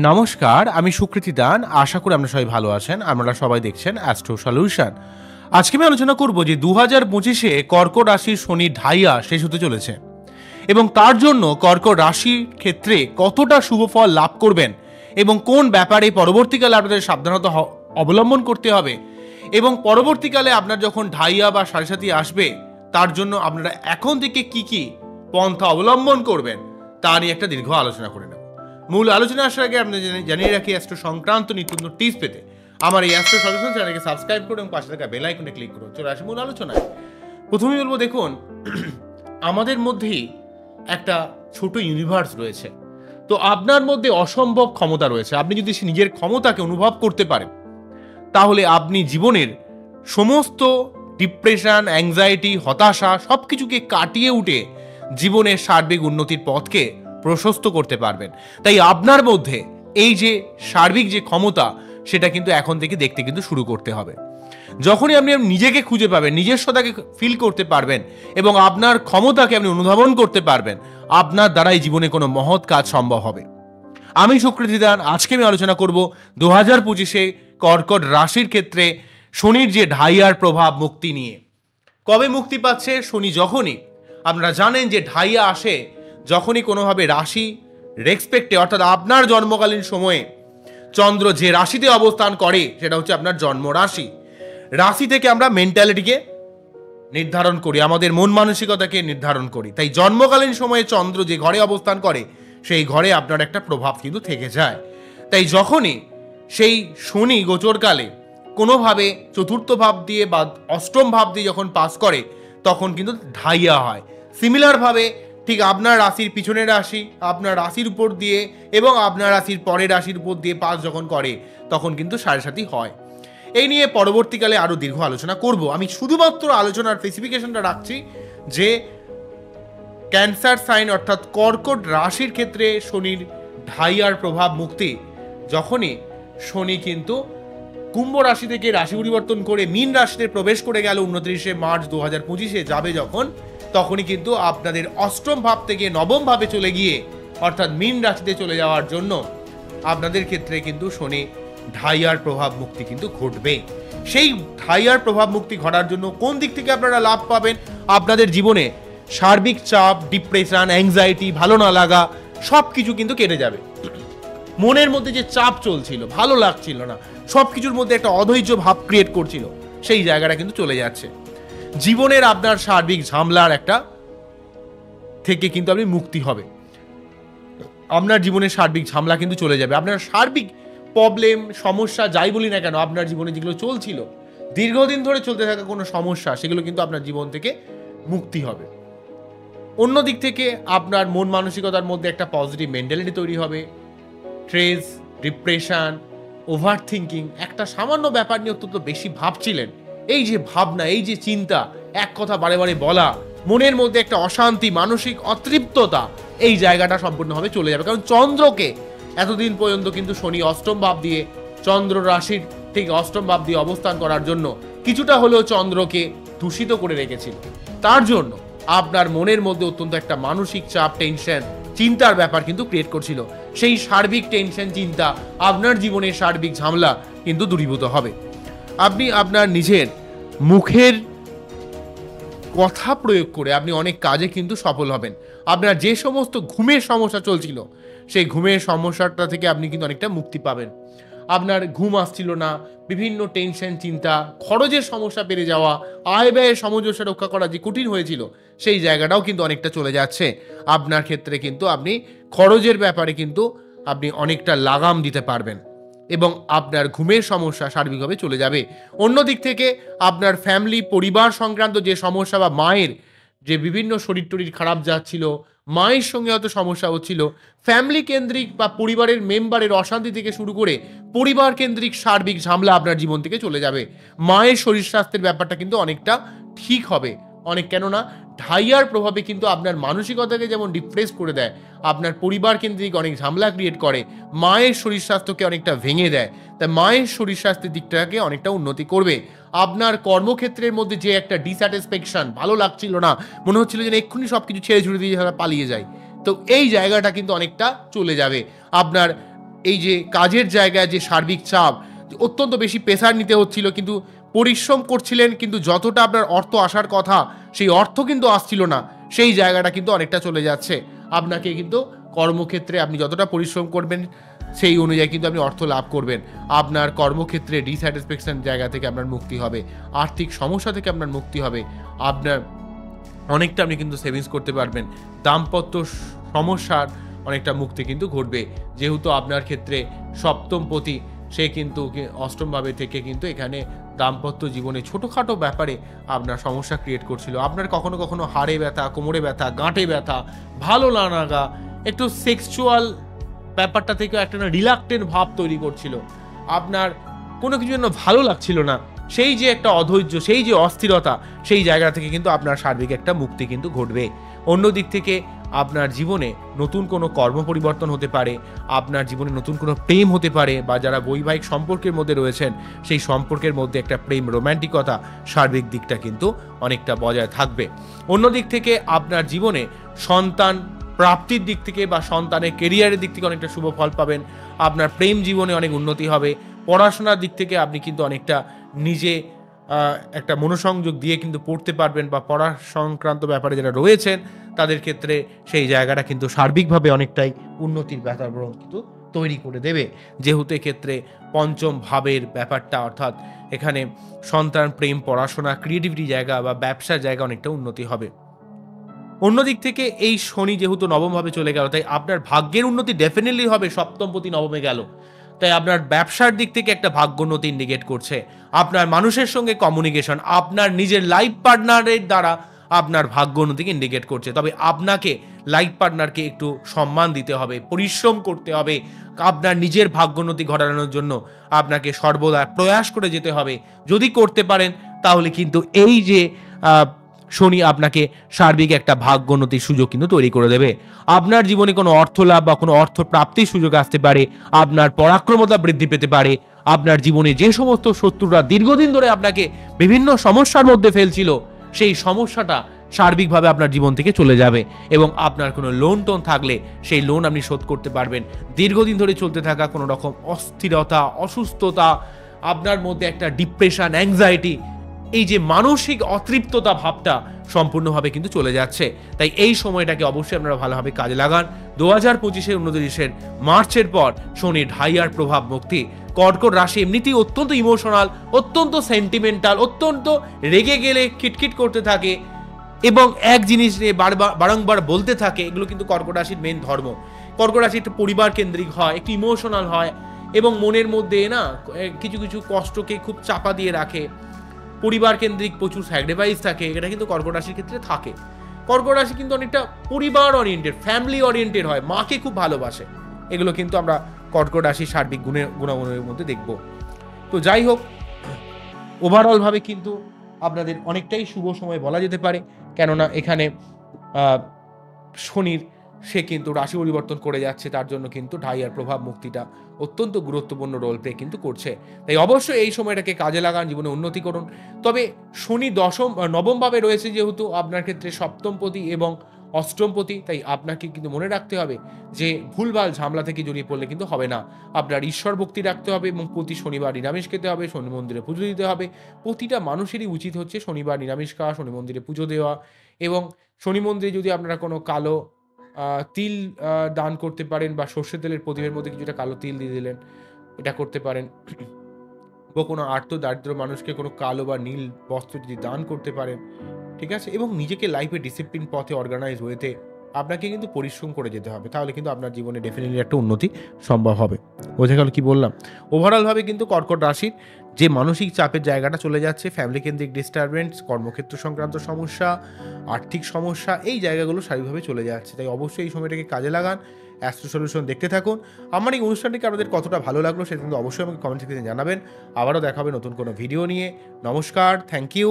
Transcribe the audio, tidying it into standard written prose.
নমস্কার, আমি সুকৃতি দান। আশা করি আপনারা সবাই ভালো আছেন। আপনারা সবাই দেখছেন অ্যাস্ট্রো সলিউশন। আজকে আমি আলোচনা করব যে 2025-এ কর্কট রাশির শনি ঢাইয়া শেষ হতে চলেছে এবং তার জন্য কর্কট রাশির ক্ষেত্রে কতটা শুভ ফল লাভ করবেন এবং কোন ব্যাপারে পরবর্তীকালে আপনাদের সাবধানতা অবলম্বন করতে হবে এবং পরবর্তীকালে আপনার যখন ঢাইয়া বা সাড়ে সাথী আসবে তার জন্য আপনারা এখন থেকে কি কি পন্থা অবলম্বন করবেন তা নিয়ে একটা দীর্ঘ আলোচনা করে নেব। মূল আলোচনা আসার আগে আপনি জানিয়ে রাখি অ্যাস্ট্রো সংক্রান্ত নিত্য টিপস পেতে আমার এই অ্যাস্ট্রো সলিউশন চ্যানেলকে সাবস্ক্রাইব করুন এবং পাশে থাকা বেল আইকনে ক্লিক করুন। চলে আসি মূল আলোচনায়। প্রথমেই বলবো, দেখুন আমাদের মধ্যেই একটা ছোট ইউনিভার্স রয়েছে। তো আপনার মধ্যে অসম্ভব ক্ষমতা রয়েছে। আপনি যদি নিজের ক্ষমতাকে অনুভব করতে পারেন তাহলে আপনি জীবনের সমস্ত ডিপ্রেশন, অ্যাংজাইটি, হতাশা সব কিছুকে কাটিয়ে উঠে জীবনের সার্বিক উন্নতির পথকে প্রশস্ত করতে পারবেন। তাই আপনার মধ্যে এই যে সার্বিক যে ক্ষমতা সেটা কিন্তু এখন থেকে দেখতে কিন্তু শুরু করতে হবে। যখনই আপনি নিজেকে খুঁজে পাবেন, নিজস্বতাকে ফিল করতে পারবেন এবং আপনার ক্ষমতাকে আপনি অনুধাবন করতে পারবেন, আপনার দ্বারাই জীবনে কোনো মহৎ কাজ সম্ভব হবে। আমি সুকৃতি দান। আজকে আমি আলোচনা করব 2025-এ কর্কট রাশির ক্ষেত্রে শনির যে ঢাইয়ার প্রভাব মুক্তি নিয়ে। কবে মুক্তি পাচ্ছে শনি? যখনই আপনারা জানেন যে ঢাইয়া আসে যখনই কোনোভাবে রাশি রেসপেক্টে, অর্থাৎ আপনার জন্মকালীন সময়ে চন্দ্র যে রাশিতে অবস্থান করে সেটা হচ্ছে আপনার জন্ম রাশি। রাশি থেকে আমরা মেন্টালিটিকে নির্ধারণ করি, আমাদের মন মানসিকতাকে নির্ধারণ করি। তাই জন্মকালীন সময়ে চন্দ্র যে ঘরে অবস্থান করে সেই ঘরে আপনার একটা প্রভাব কিন্তু থেকে যায়। তাই যখনই সেই শনি গোচরকালে কোনোভাবে চতুর্থ ভাব দিয়ে বা অষ্টম ভাব দিয়ে যখন পাস করে তখন কিন্তু ঢাইয়া হয়। সিমিলারভাবে ঠিক আপনার রাশির পিছনের রাশি আপনার রাশির উপর দিয়ে এবং আপনার রাশির পরের রাশির উপর দিয়ে পাস যখন করে তখন কিন্তু সাড়ে সাথী হয়। এই নিয়ে পরবর্তীকালে আরও দীর্ঘ আলোচনা করব। আমি শুধুমাত্র আলোচনার স্পেসিফিকেশনটা রাখছি যে ক্যান্সার সাইন অর্থাৎ কর্কট রাশির ক্ষেত্রে শনির ঢাইয়ার প্রভাব মুক্তি যখনই শনি কিন্তু কুম্ভ রাশি থেকে রাশি পরিবর্তন করে মীন রাশিতে প্রবেশ করে গেল 29শে মার্চ 2025-এ যাবে যখন, তখনই কিন্তু আপনাদের অষ্টম ভাব থেকে নবম ভাবে চলে গিয়ে অর্থাৎ মীন রাশিতে চলে যাওয়ার জন্য আপনাদের ক্ষেত্রে কিন্তু শনি ঢাইয়ার প্রভাব মুক্তি কিন্তু ঘটবে। সেই ঢাইয়ার প্রভাব মুক্তি ঘটার জন্য কোন দিক থেকে আপনারা লাভ পাবেন? আপনাদের জীবনে সার্বিক চাপ, ডিপ্রেশন, অ্যাংজাইটি, ভালো না লাগা সব কিছু কিন্তু কেটে যাবে। মনের মধ্যে যে চাপ চলছিল, ভালো লাগছিল না, সব কিছুর মধ্যে একটা অধৈর্য ভাব ক্রিয়েট করছিল, সেই জায়গাটা কিন্তু চলে যাচ্ছে। জীবনের আপনার সার্বিক ঝামেলার একটা থেকে কিন্তু আপনি মুক্তি হবে। আপনার জীবনের সার্বিক ঝামেলা কিন্তু চলে যাবে। আপনার সার্বিক প্রবলেম, সমস্যা যাই বলি না কেন, আপনার জীবনে যেগুলো চলছিল দীর্ঘদিন ধরে চলতে থাকা কোনো সমস্যা, সেগুলো কিন্তু আপনার জীবন থেকে মুক্তি হবে। অন্য দিক থেকে আপনার মন মানসিকতার মধ্যে একটা পজিটিভ মেন্টালিটি তৈরি হবে। স্ট্রেস, ডিপ্রেশন, ওভার থিঙ্কিং, একটা সামান্য ব্যাপার নিয়ে অত্যন্ত বেশি ভাবছিলেন, এই যে ভাবনা, এই যে চিন্তা, এক কথা বারে বারে বলা, মনের মধ্যে একটা অশান্তি, মানসিক অতৃপ্ততা, এই জায়গাটা সম্পূর্ণভাবে চলে যাবে। কারণ চন্দ্রকে এতদিন পর্যন্ত কিন্তু শনি অষ্টম ভাব দিয়ে, চন্দ্র রাশির ঠিক অষ্টম ভাব দিয়ে অবস্থান করার জন্য কিছুটা হলেও চন্দ্রকে দূষিত করে রেখেছিল। তার জন্য আপনার মনের মধ্যে অত্যন্ত একটা মানসিক চাপ, টেনশন, চিন্তার ব্যাপার কিন্তু ক্রিয়েট করছিল। সেই সার্বিক টেনশন, চিন্তা, আপনার জীবনের সার্বিক ঝামেলা কিন্তু দূরীভূত হবে। আপনি আপনার নিজের মুখের কথা প্রয়োগ করে আপনি অনেক কাজে কিন্তু সফল হবেন। আপনার যে সমস্ত ঘুমের সমস্যা চলছিল সেই ঘুমের সমস্যাটা থেকে আপনি কিন্তু অনেকটা মুক্তি পাবেন। আপনার ঘুম আসছিল না, বিভিন্ন টেনশন, চিন্তা, খরচের সমস্যা বেড়ে যাওয়া, আয় ব্যয়ের সামঞ্জস্য রক্ষা করা যে কঠিন হয়েছিল সেই জায়গাটাও কিন্তু অনেকটা চলে যাচ্ছে। আপনার ক্ষেত্রে কিন্তু আপনি খরচের ব্যাপারে কিন্তু আপনি অনেকটা লাগাম দিতে পারবেন এবং আপনার ঘুমের সমস্যা সার্বিকভাবে চলে যাবে। অন্য দিক থেকে আপনার ফ্যামিলি, পরিবার সংক্রান্ত যে সমস্যা বা মায়ের যে বিভিন্ন শরীর টরীর খারাপ যাচ্ছিল, মায়ের সঙ্গে হয়তো সমস্যা হচ্ছিল, ফ্যামিলি কেন্দ্রিক বা পরিবারের মেম্বারের অশান্তি থেকে শুরু করে পরিবার কেন্দ্রিক সার্বিক ঝামেলা আপনার জীবন থেকে চলে যাবে। মায়ের শরীর স্বাস্থ্যের ব্যাপারটা কিন্তু অনেকটা ঠিক হবে। কেননা ঢাইয়ার প্রভাবে কিন্তু আপনার মানসিকতাকে যেমন ডিপ্রেস করে দেয়, আপনার পরিবার কেন্দ্রিক অনেক ঝামেলা ক্রিয়েট করে, মায়ের শরীর স্বাস্থ্যকে অনেকটা ভেঙে দেয়। তাই মায়ের শরীর স্বাস্থ্যের দিকটাকে অনেকটা উন্নতি করবে। আপনার কর্মক্ষেত্রের মধ্যে যে একটা ডিস্যাটিসফ্যাকশন, ভালো লাগছিল না, মনে হচ্ছিল যে এক্ষুনি সব কিছু ছেড়ে ছুড়ে দিয়ে পালিয়ে যায়, তো এই জায়গাটা কিন্তু অনেকটা চলে যাবে। আপনার এই যে কাজের জায়গায় যে সার্বিক চাপ, অত্যন্ত বেশি প্রেসার নিতে হচ্ছিল, কিন্তু পরিশ্রম করছিলেন, কিন্তু যতটা আপনার অর্থ আসার কথা সেই অর্থ কিন্তু আসছিল না, সেই জায়গাটা কিন্তু অনেকটা চলে যাচ্ছে। আপনাকে কিন্তু কর্মক্ষেত্রে আপনি যতটা পরিশ্রম করবেন সেই অনুযায়ী কিন্তু আপনি অর্থ লাভ করবেন। আপনার কর্মক্ষেত্রে ডিস্যাটিসফ্যাকশন জায়গা থেকে আপনার মুক্তি হবে, আর্থিক সমস্যা থেকে আপনার মুক্তি হবে, আপনার অনেকটা আপনি কিন্তু সেভিংস করতে পারবেন, দাম্পত্য সমস্যার অনেকটা মুক্তি কিন্তু ঘটবে, যেহেতু আপনার ক্ষেত্রে সপ্তমপতি সে কিন্তু অষ্টমভাবে থেকে কিন্তু এখানে দাম্পত্য জীবনে ছোটোখাটো ব্যাপারে আপনার সমস্যা ক্রিয়েট করছিল। আপনার কখনো কখনো হাড়ে ব্যথা, কোমরে ব্যথা, গাঁটে ব্যথা, ভালো না লাগা, একটু সেক্সুয়াল ব্যাপারটা থেকে একটা রিলাক্টেন্ট ভাব তৈরি করছিল, আপনার কোনো কিছু যেন ভালো লাগছিল না, সেই যে একটা অধৈর্য, সেই যে অস্থিরতা, সেই জায়গা থেকে কিন্তু আপনার সার্বিক একটা মুক্তি কিন্তু ঘটবে। অন্য দিক থেকে আপনার জীবনে নতুন কোনো কর্ম পরিবর্তন হতে পারে, আপনার জীবনে নতুন কোনো প্রেম হতে পারে, বা যারা বৈবাহিক সম্পর্কের মধ্যে রয়েছেন সেই সম্পর্কের মধ্যে একটা প্রেম, রোম্যান্টিকতা, সার্বিক দিকটা কিন্তু অনেকটা বজায় থাকবে। অন্য দিক থেকে আপনার জীবনে সন্তান প্রাপ্তির দিক থেকে বা সন্তানের কেরিয়ারের দিক থেকে অনেকটা শুভ ফল পাবেন, আপনার প্রেম জীবনে অনেক উন্নতি হবে, পড়াশোনার দিক থেকে আপনি কিন্তু অনেকটা নিজে একটা মনোসংযোগ দিয়ে কিন্তু পড়তে পারবেন, বা পড়া সংক্রান্ত ব্যাপারে যারা রয়েছেন তাদের ক্ষেত্রে সেই জায়গাটা কিন্তু সার্বিকভাবে অনেকটাই উন্নতির বাতাবরণ কিন্তু তৈরি করে দেবে, যেহেতু এক্ষেত্রে পঞ্চম ভাবের ব্যাপারটা, অর্থাৎ এখানে সন্তান, প্রেম, পড়াশোনা, ক্রিয়েটিভিটি জায়গা বা ব্যবসার জায়গা অনেকটা উন্নতি হবে। অন্যদিক থেকে এই শনি যেহেতু নবমভাবে চলে গেল, তাই আপনার ভাগ্যের উন্নতি ডেফিনেটলি হবে, সপ্তমপতি নবমে গেল, তাই আপনার ব্যবসার দিক থেকে একটা ভাগ্যোন্নতি ইন্ডিকেট করছে। আপনার মানুষের সঙ্গে কমিউনিকেশন, আপনার নিজের লাইফ পার্টনারের দ্বারা আপনার ভাগ্যোন্নতিকে ইন্ডিকেট করছে। তবে আপনাকে লাইফ পার্টনারকে একটু সম্মান দিতে হবে, পরিশ্রম করতে হবে, আপনার নিজের ভাগ্যোন্নতি ঘটানোর জন্য আপনাকে সর্বদা প্রয়াস করে যেতে হবে। যদি করতে পারেন তাহলে কিন্তু এই যে শনি আপনাকে সার্বিক একটা ভাগ্যোন্নতির সুযোগ কিন্তু তৈরি করে দেবে। আপনার জীবনে কোনো অর্থ লাভ বা কোনো অর্থ প্রাপ্তির সুযোগ আসতে পারে, আপনার পরাক্রমতা বৃদ্ধি পেতে পারে, আপনার জীবনে যে সমস্ত শত্রুরা দীর্ঘদিন ধরে আপনাকে বিভিন্ন সমস্যার মধ্যে ফেলছিল সেই সমস্যাটা সার্বিকভাবে আপনার জীবন থেকে চলে যাবে, এবং আপনার কোনো লোন টোন থাকলে সেই লোন আপনি শোধ করতে পারবেন। দীর্ঘদিন ধরে চলতে থাকা কোনো রকম অস্থিরতা, অসুস্থতা, আপনার মধ্যে একটা ডিপ্রেশন, অ্যাংজাইটি, এই যে মানসিক অতৃপ্ততা ভাবটা সম্পূর্ণভাবে কিন্তু চলে যাচ্ছে। তাই এই সময়টাকে অবশ্যই আপনারা ভালোভাবে কাজে লাগান। 2025-এর 29 মার্চের পর শনি ঢাইয়ার প্রভাব মুক্তি। কর্কট রাশি এমনিতেই অত্যন্ত ইমোশনাল, অত্যন্ত সেন্টিমেন্টাল, অত্যন্ত রেগে গেলে খিটখিট করতে থাকে এবং এক জিনিস নিয়ে বারংবার বলতে থাকে, এগুলো কিন্তু কর্কট রাশির মেন ধর্ম। কর্কট রাশি একটু পরিবার কেন্দ্রিক হয়, একটু ইমোশনাল হয়, এবং মনের মধ্যে না কিছু কিছু কষ্টকে খুব চাপা দিয়ে রাখে, পরিবার কেন্দ্রিক প্রচুর স্যাক্রিফাইস থাকে, এটা কিন্তু কর্কট রাশির ক্ষেত্রে থাকে। কর্কট রাশি কিন্তু অনেকটা পরিবার ওরিয়েন্টেড, ফ্যামিলি ওরিয়েন্টেড হয়, মাকে খুব ভালোবাসে, এগুলো কিন্তু আমরা কর্কট রাশির সার্বিক গুণাগুণের মধ্যে দেখব। তো যাই হোক, ওভারঅলভাবে কিন্তু আপনাদের অনেকটাই শুভ সময় বলা যেতে পারে, কেননা এখানে শনির সে কিন্তু রাশি পরিবর্তন করে যাচ্ছে, তার জন্য কিন্তু ঢাইয়ার প্রভাব মুক্তিটা অত্যন্ত গুরুত্বপূর্ণ রোল প্লে কিন্তু করছে। তাই অবশ্যই এই সময়টাকে কাজে লাগান, জীবনে উন্নতি করুন। তবে শনি নবমভাবে রয়েছে, যেহেতু আপনার ক্ষেত্রে সপ্তমপতি এবং অষ্টমপতি, তাই আপনাকে কিন্তু মনে রাখতে হবে যে ভুলভাল ঝামেলা থেকে জড়িয়ে পড়লে কিন্তু হবে না। আপনার ঈশ্বর ভক্তি রাখতে হবে এবং প্রতি শনিবার নিরামিষ খেতে হবে, শনি মন্দিরে পুজো দিতে হবে। প্রতিটা মানুষেরই উচিত হচ্ছে শনিবার নিরামিষ খাওয়া, শনি মন্দিরে পুজো দেওয়া, এবং শনি মন্দিরে যদি আপনারা কোনো কালো তিল দান করতে পারেন, বা সর্ষে তেলের প্রদীপের মধ্যে কিছুটা কালো তিল দিয়ে দিলেন, এটা করতে পারেন। বা কোনো আর্ত দারিদ্র মানুষকে কোনো কালো বা নীল বস্ত্র যদি দান করতে পারেন, ঠিক আছে, এবং নিজেকে লাইফে ডিসিপ্লিন পথে অর্গানাইজ হয়েতে আপনাকে কিন্তু পরিশ্রম করে যেতে হবে, তাহলে কিন্তু আপনার জীবনে ডেফিনেটলি একটা উন্নতি সম্ভব হবে। বোঝা গেল কি বললাম? ওভারঅলভাবে কিন্তু কর্কট রাশির যে মানসিক চাপের জায়গাটা চলে যাচ্ছে, ফ্যামিলি কেন্দ্রিক ডিস্টারবেন্স, কর্মক্ষেত্র সংক্রান্ত সমস্যা, আর্থিক সমস্যা, এই জায়গাগুলো স্বাভাবিকভাবে চলে যাচ্ছে। তাই অবশ্যই এই সময়টাকে কাজে লাগান, অ্যাস্ট্রো সলিউশন দেখতে থাকুন। আমার এই অনুষ্ঠানটিকে আপনাদের কতটা ভালো লাগলো সেটা কিন্তু অবশ্যই আমাকে কমেন্ট সেকশনে জানাবেন। আবারও দেখা হবে নতুন কোনো ভিডিও নিয়ে। নমস্কার, থ্যাংক ইউ।